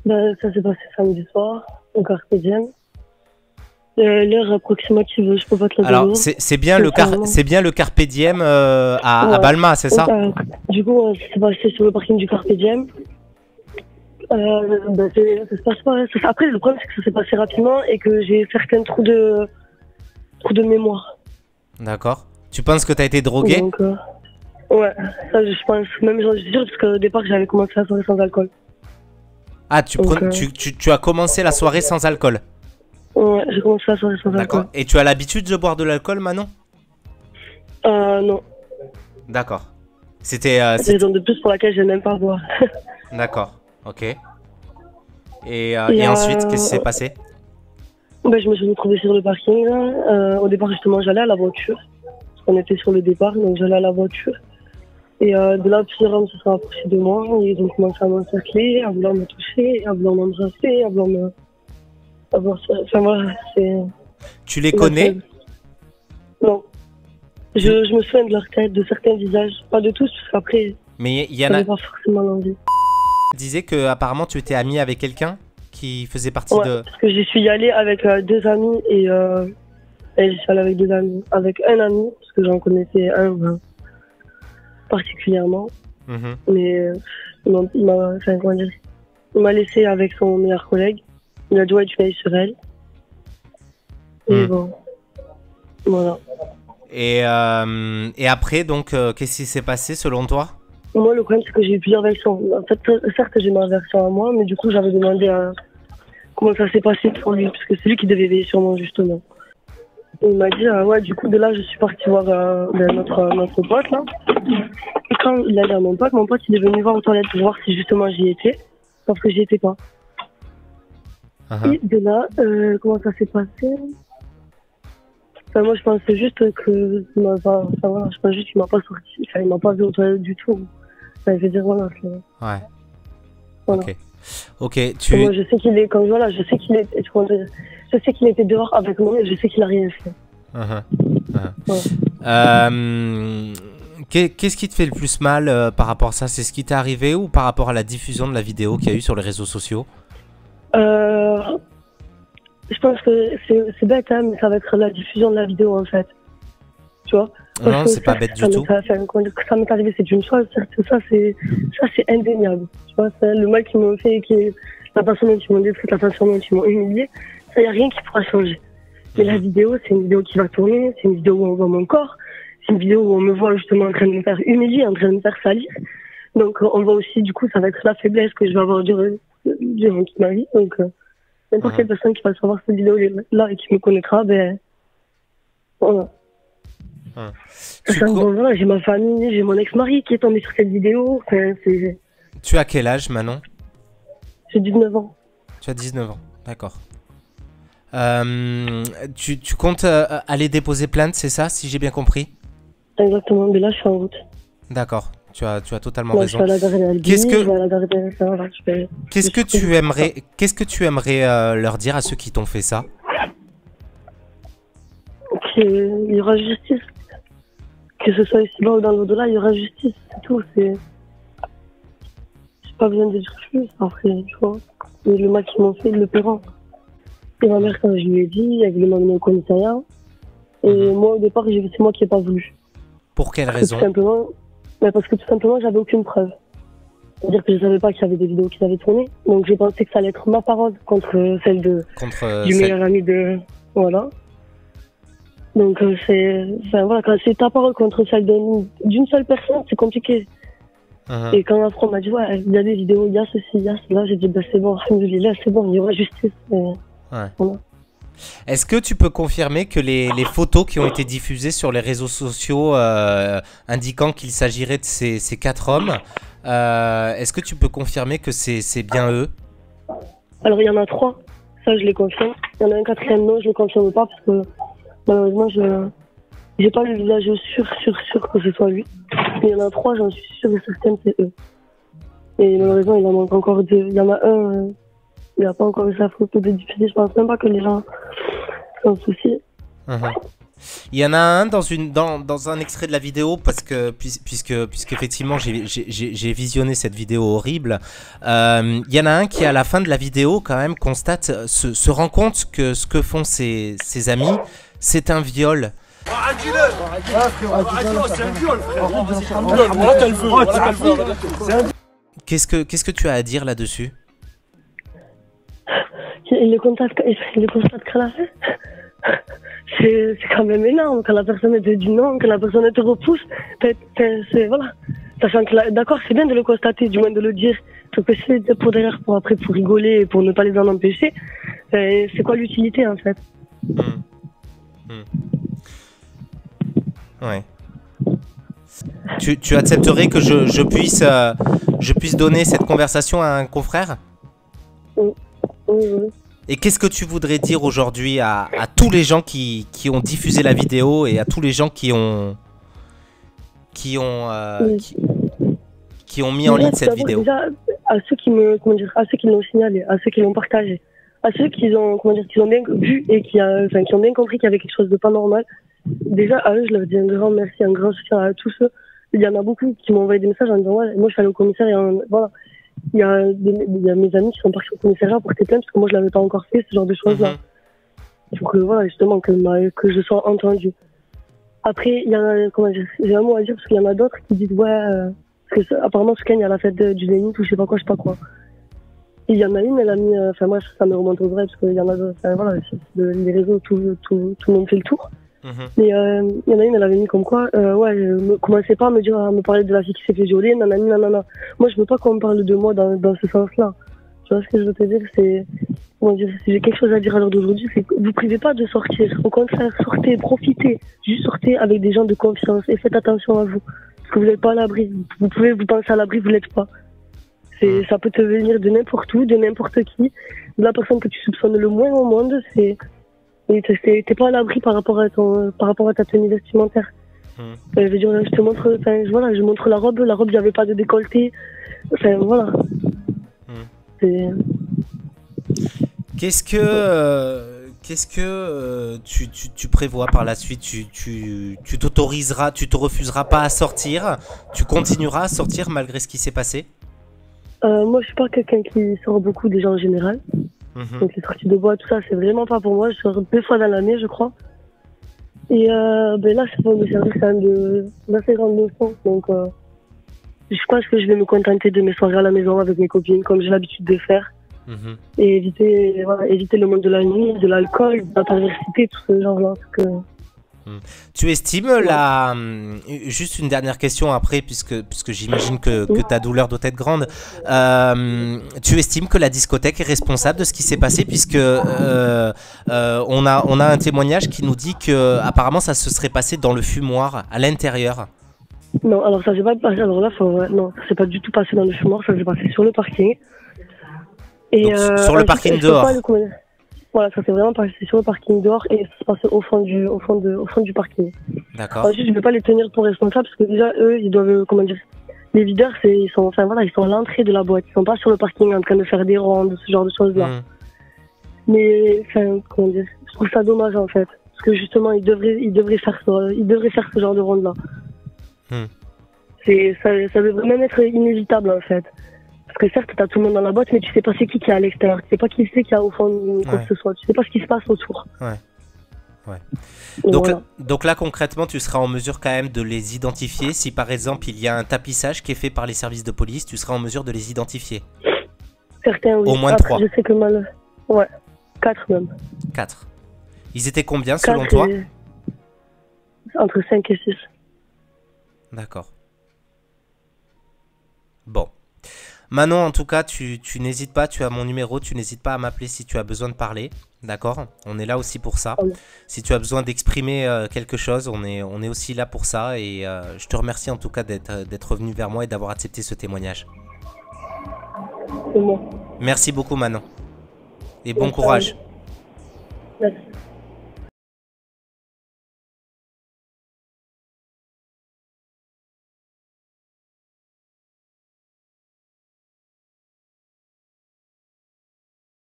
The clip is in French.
Bah, ça s'est passé samedi soir, au Carpe Diem. L'heure approximative, je peux pas te la Alors, donner. c'est bien le Carpe Diem à Ouais. Balma, c'est ça? Du coup, ça s'est passé sur le parking du Carpe Diem. Bah, ça se passe pas. Après, le problème, c'est que ça s'est passé rapidement et que j'ai certains trous de mémoire. D'accord. Tu penses que tu as été drogué? Donc, ouais, ça, je pense. Même, j'en suis sûre, parce qu'au départ, j'avais commencé la soirée sans alcool. Ah, Donc, tu as commencé la soirée sans alcool. ouais, j'ai commencé la soirée sans D'accord. alcool. Et tu as l'habitude de boire de l'alcool, Manon? Non. D'accord. C'est une raison de plus pour laquelle je n'aime même pas boire. D'accord. Ok. Et, Et ensuite, qu'est-ce qui s'est passé? ben, je me suis retrouvée sur le parking. Au départ, justement, j'allais à la voiture. Parce qu'on était sur le départ, donc j'allais à la voiture. Et de là, plusieurs hommes se sont approchés de moi. Et ils ont commencé à m'encercler, à vouloir me toucher, à vouloir m'embrasser, à vouloir me... Enfin, voilà, c'est... Tu les connais? Non. Je me souviens de leur tête, de certains visages. Pas de tous, parce qu'après, Mais il y en a. j'avais pas forcément l'envie. Tu disais que apparemment tu étais ami avec quelqu'un qui faisait partie Ouais, de. parce que j'y suis allée avec deux amis et j'y suis allée avec deux amis. Avec un ami, parce que j'en connaissais un particulièrement. Mhm. Mais enfin, comment dire, il m'a laissé avec son meilleur collègue. Il a dit ouais, tu veilles sur elle. Et bon, voilà. Et après, donc, qu'est-ce qui s'est passé selon toi? Moi, le problème, c'est que j'ai eu plusieurs versions. En fait, certes, j'ai ma version à moi, mais du coup, j'avais demandé comment ça s'est passé pour lui, parce que c'est lui qui devait veiller sur moi, justement. Et il m'a dit, ouais, du coup, de là, je suis partie voir notre pote, là. Et quand il a dit à mon pote, il est venu voir aux toilettes pour voir si, justement, j'y étais, sauf que j'y étais pas. Et de là, comment ça s'est passé? Enfin, moi, je pensais juste que il m'a pas, enfin, voilà, je pense juste qu'il m'a pas sorti, enfin, il m'a pas vu aux toilettes du tout. Enfin, je veux dire, voilà. Ouais. Voilà. Ok. Ok, Moi, je sais qu'il est, comme voilà, je sais qu'il est, je sais qu'il était dehors avec moi, mais je sais qu'il a rien fait. Voilà. Qu'est-ce qui te fait le plus mal par rapport à ça? C'est ce qui t'est arrivé ou par rapport à la diffusion de la vidéo qu'il y a eu sur les réseaux sociaux? Je pense que c'est bête, hein, mais ça va être la diffusion de la vidéo, en fait. Tu vois? Non, c'est pas bête du tout. Ça m'est arrivé, c'est une chose, ça c'est indéniable. Tu vois, le mal qu'ils m'ont fait, la façon dont ils m'ont détruit, la façon dont ils m'ont humilié, ça y a rien qui pourra changer. Mais la vidéo, c'est une vidéo qui va tourner, c'est une vidéo où on voit mon corps, c'est une vidéo où on me voit justement en train de me faire humilier, en train de me faire salir. Donc on voit aussi, du coup, ça va être la faiblesse que je vais avoir durant toute ma vie. Donc n'importe quelle personne qui va savoir cette vidéo-là et qui me connaîtra, ben voilà. Bon, voilà, j'ai ma famille, j'ai mon ex-mari qui est tombé sur cette vidéo. Enfin, tu as quel âge, Manon? J'ai 19 ans. Tu as 19 ans, d'accord. Tu comptes aller déposer plainte, c'est ça, si j'ai bien compris? Exactement, mais là je suis en route. D'accord, tu as totalement raison. Qu'est-ce que tu aimerais leur dire à ceux qui t'ont fait ça? Qu'il y aura justice. Que ce soit ici-bas ou dans l'au-delà, il y aura justice, c'est tout. J'ai pas besoin de dire plus, après, tu vois. Mais le mal qu'ils m'ont fait, ils le paieront. Et ma mère, quand je lui ai dit, elle voulait m'emmener au commissariat. Et moi, au départ, c'est moi qui n'ai pas voulu. Pour quelle raison? Parce que tout simplement, j'avais aucune preuve. C'est-à-dire que je savais pas qu'il y avait des vidéos qui avaient tourné. Donc j'ai pensé que ça allait être ma parole contre celle du meilleur ami de... Voilà. Donc voilà, quand c'est ta parole contre celle d'une seule personne, c'est compliqué. Et quand après on m'a dit, ouais, il y a des vidéos, il y a ceci, il y a cela, j'ai dit, bah c'est bon, là c'est bon, il y aura justice. Ouais. Voilà. Est-ce que tu peux confirmer que les photos qui ont été diffusées sur les réseaux sociaux indiquant qu'il s'agirait de ces 4 hommes, est-ce que tu peux confirmer que c'est bien eux? Alors il y en a 3, ça je les confirme. Il y en a un 4e, non, je le confirme pas parce que malheureusement j'ai pas le visage sûr que ce soit lui. Mais il y en a 3, j'en suis sûre et certaine, c'est eux. Et malheureusement il en manque encore 2. Il y en a un... Il n'a pas encore eu sa photo de diffuser. Je pense même pas que les gens s'en soucient. Il y en a un dans un extrait de la vidéo, parce que, puisqu'effectivement j'ai visionné cette vidéo horrible. Il y en a un qui, à la fin de la vidéo, quand même, constate, se rend compte que ce que font ses amis, c'est un viol. Qu'est-ce que tu as à dire là-dessus? Il le constate qu'à la fin. C'est quand même énorme quand la personne te dit non, quand la personne te repousse. Voilà. Sachant que d'accord, c'est bien de le constater, du moins de le dire. Sauf que c'est pour derrière, pour après, pour rigoler et pour ne pas les en empêcher. C'est quoi l'utilité en fait? Ouais. Tu accepterais que je puisse donner cette conversation à un confrère? Oui. Et qu'est-ce que tu voudrais dire aujourd'hui à tous les gens qui ont diffusé la vidéo et à tous les gens qui ont mis en ligne cette vidéo? Déjà, à ceux qui l'ont signalé, à ceux qui l'ont partagé, à ceux qui ont bien vu et qui ont bien compris qu'il y avait quelque chose de pas normal. Déjà, à eux, je leur dis un grand merci, un grand soutien à tous ceux. Il y en a beaucoup qui m'ont envoyé des messages en disant ouais, moi je suis allé au commissariat, voilà. Il y a mes amis qui sont partis au commissariat pour porter plainte parce que moi je l'avais pas encore fait, ce genre de choses-là. Pour que voilà, justement, que je sois entendue. Après, il y a, j'ai un mot à dire parce qu'il y en a d'autres qui disent ouais, parce que apparemment ce week-end il y a la fête du Zénith ou je sais pas quoi. Et il y en a une, elle a mis, moi ça me remonte au vrai parce qu'il y en a d'autres, voilà, les réseaux, tout le monde fait le tour. Mais il y en a une, elle avait mis comme quoi, commencez pas à me parler de la fille qui s'est fait violer, nanana. Moi, je veux pas qu'on me parle de moi dans ce sens-là. Tu vois ce que je veux te dire, c'est, si j'ai quelque chose à dire à l'heure d'aujourd'hui, c'est que vous privez pas de sortir. Au contraire, sortez, profitez. Juste sortez avec des gens de confiance et faites attention à vous. Parce que vous n'êtes pas à l'abri. Vous pouvez vous penser à l'abri, vous l'êtes pas. Ça peut te venir de n'importe où, de n'importe qui. De la personne que tu soupçonnes le moins au monde, t'es pas à l'abri par rapport à ta tenue vestimentaire. Je veux dire, je te montre, voilà, je montre la robe, il n'y avait pas de décolleté. Enfin, voilà. Qu'est-ce que tu prévois par la suite? Tu t'autoriseras, tu te refuseras pas à sortir? Tu continueras à sortir malgré ce qui s'est passé? Moi, je suis pas quelqu'un qui sort beaucoup déjà en général. Donc les sorties de bois, tout ça, c'est vraiment pas pour moi. Je sors 2 fois dans l'année, je crois. Et là, ça va me servir quand même d'assez grande leçon. Donc je pense que je vais me contenter de mes soirées à la maison avec mes copines, comme j'ai l'habitude de faire. Et éviter le monde de la nuit, de l'alcool, de la perversité, tout ce genre-là. Tu estimes juste une dernière question après, puisque j'imagine que ta douleur doit être grande. Tu estimes que la discothèque est responsable de ce qui s'est passé, puisque on a un témoignage qui nous dit que apparemment ça se serait passé dans le fumoir à l'intérieur. Non, alors ça s'est pas passé. Alors là, non, ça s'est pas du tout passé dans le fumoir, ça s'est passé sur le parking. Et donc, sur le parking dehors. Voilà, ça s'est vraiment passé sur le parking dehors et ça s'est passé au fond du parking. D'accord. Ensuite, je ne vais pas les tenir pour responsables parce que déjà, eux, ils doivent, les videurs, ils sont à l'entrée de la boîte. Ils sont pas sur le parking en train de faire des rondes, ce genre de choses-là. Mais, je trouve ça dommage, en fait. Parce que justement, ils devraient faire ce genre de ronde-là. Ça devrait même être inévitable, en fait. Parce que certes, t'as tout le monde dans la boîte, mais tu sais pas c'est qui est à l'extérieur. Tu sais pas qui c'est qui a au fond quoi que ce soit. Tu sais pas ce qui se passe autour. Donc là, concrètement, tu seras en mesure quand même de les identifier. Si par exemple, il y a un tapissage qui est fait par les services de police, tu seras en mesure de les identifier. Certains, oui. Au moins 3. Je sais que mal. Ouais, 4 même. 4. Ils étaient combien selon toi? Entre 5 et 6. D'accord. Bon. Manon, en tout cas, tu n'hésites pas, tu as mon numéro, tu n'hésites pas à m'appeler si tu as besoin de parler, d'accord? On est là aussi pour ça. Si tu as besoin d'exprimer quelque chose, on est aussi là pour ça. Et je te remercie en tout cas d'être revenu vers moi et d'avoir accepté ce témoignage. C'est bon. Merci beaucoup, Manon. Et bon courage. Merci.